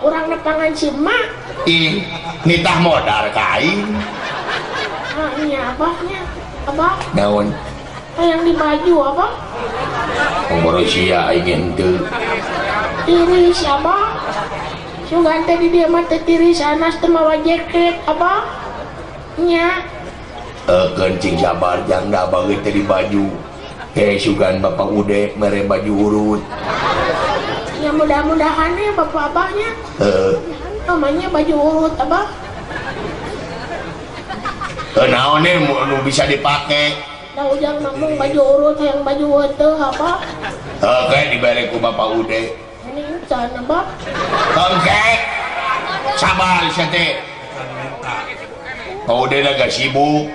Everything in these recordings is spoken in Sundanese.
orang nepangan cima ih nitah modal kain ini abahnya abah naon yang di baju abah umur sia ingin tuh tiris abah sugan tadi dia mata tiris anas temawa jaket abah nya kencing sabar jang dah bagi tadi baju sugan bapak ude mere baju urut ya mudah-mudahan ya bapak abahnya namanya baju urut abah naon nu bisa dipakai nah ujang ngomong baju urut yang baju itu apa kayak dibalik ku bapak ude ini can abah kengkek sabar sate kau udah agak sibuk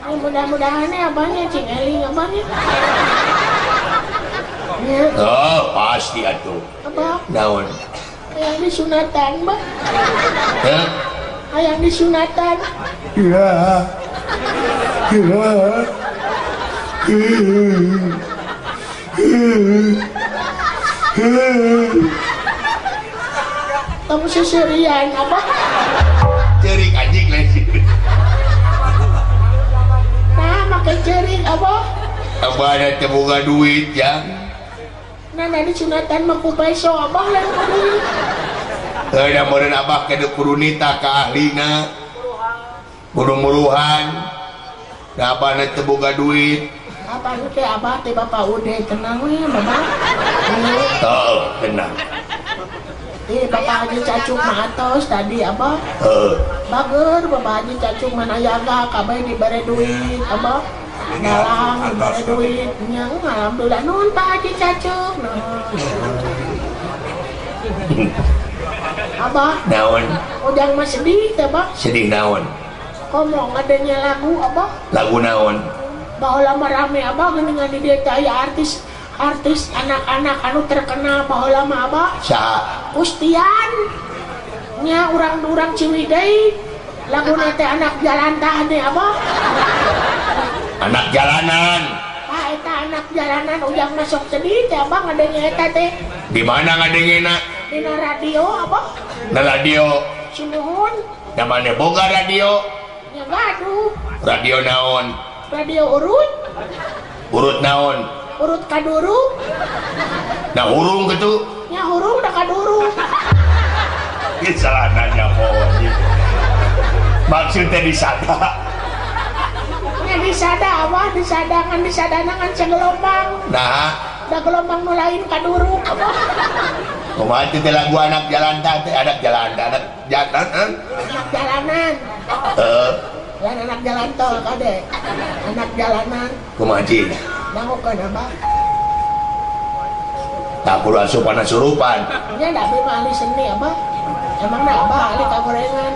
ya, mudah-mudahan ya abahnya cing eling abahnya ya. Pasti atuh Abah naon yang disunatan bah yang disunatan iya kamu seserian apa cerik anjing lagi nah makai cerik apa ada temuga duit ya nah nanti sunatan mampu peso abah yang peduli ada modern abah ke kudu nita ke ahlina kudu muruhan nah abah ada temuga duit apa itu teh abah teh bapak udah tenang ya bapak tenang bapak Haji Cacuk matos tadi abah bager bapak Haji Cacuk mana yaga kabeh dibere duit abah dalang dibere duit nyang alhamdulillah nun Pak Haji Cacuk abah naon ujang mah sedih teh abah sedih naon ngomong adanya lagu abah lagu naon baheula mah rame abah geuningan di dieu teh aya artis anak-anak anu terkenal baheula mah abah saha Kustian nya urang-urang Ciwidey laguna teh anak jalan tah teh abah anak jalanan eta anak jalanan ujang masuk sedih teh abah ngadenge eta teh di mana ngadengena dina radio abah na radio sinuhun namanya boga radio nya gaduh radio naon radio urut naon urut kaduru nah hurung gitu nya hurung da kaduru ini salah nanya mohon maksudnya disada nya disada abah disadangan disadangan segelombang nah da gelombang nu lain kaduru abah kumaha teh lagu anak jalan teh anak jalan anak jalanan anak jalanan lain anak jalan tol kade anak jalanan kumaha cing nangukeun abah tak kudu asupan asurupan nya da abdi mah ahli seni abah emang da abah ahli kagorengan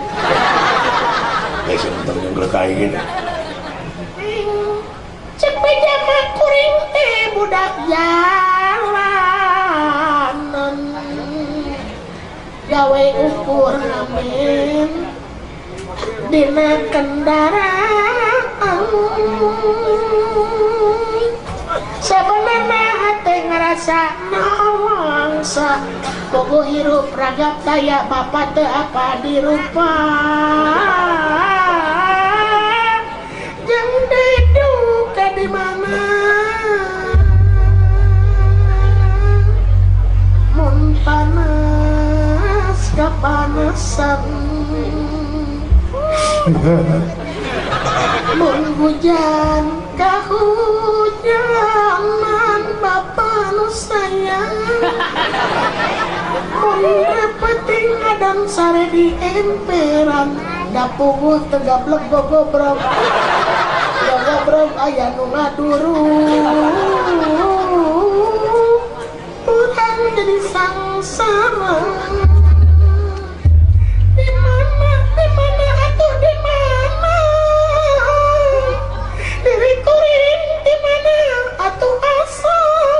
geus untung yang kayak gini cek beja mah kuring teh budak jalanan gawe ukur ngamen dina kendaraan sebenarnya hati ngerasa nawangsa bogo hirup ragap daya bapak teu apa dirupa jeung diduka di mana mun panas kapanasan mun hujan kahujanan bapak nu sayang mun repeting adang sare di emperan da puguh tegablek gogobrog gogobrog aya nu ngaduru urang jadi sangsara di mana atuh di mana diri kuring di mana atuh asal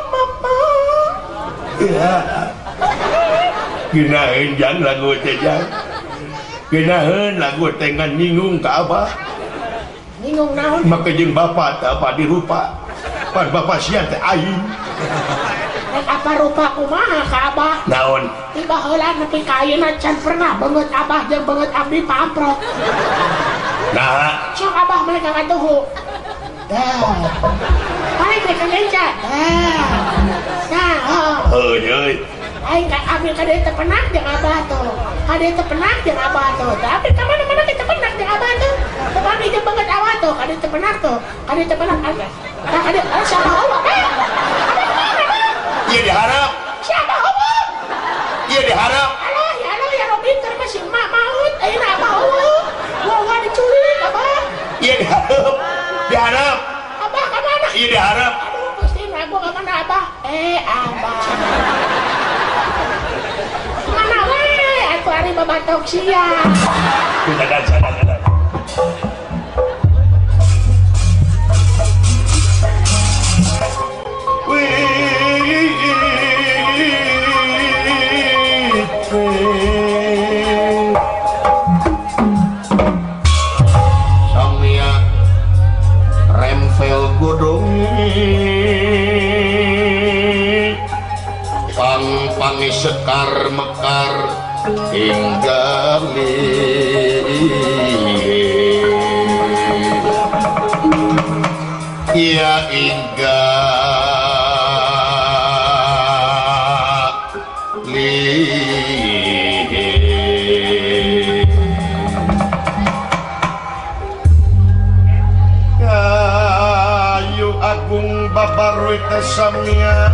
bapak ya ginahin jang lagu teh jang ginahin lagu teh ngan nyinggung ka abah bingung naon maka jeung bapak teh apa dirupa pan bapak sia teh aing Rek apa rupa kumaha ka abah? Naon? Tiba heula nepi ka ayeuna can pernah beungeut abah jeung beungeut abdi pamprok. Nah, Sok abah mereka ngatuhu. Dah. Balik mereka genca. Nah, heuh. aing ka abdi kade teu pernah jeung abah tuh. Kade teu pernah jeung abah tuh. Tapi ka mana-mana kita pernah jeung abah tuh. Teu abdi jeung beungeut abah tuh, kade teu pernah tuh. Kade teu pernah kan. Nah, kade siapa Allah? Iya diharap. Siapa Allah? Iya diharap. Halo ya Robin keur masih emak maut. Ayeuna abah Allah. Gua diculik abah. Iya diharap. Diharap. Abah ka mana? Iya diharap. Aduh, Gusti Prabu ka mana abah? Abah. Mana we? Atuh ari babatok sia. Dadah. Samia rempel godong pang-pangi sekar mekar hingga ia hingga Kayu agung babaroy tasamia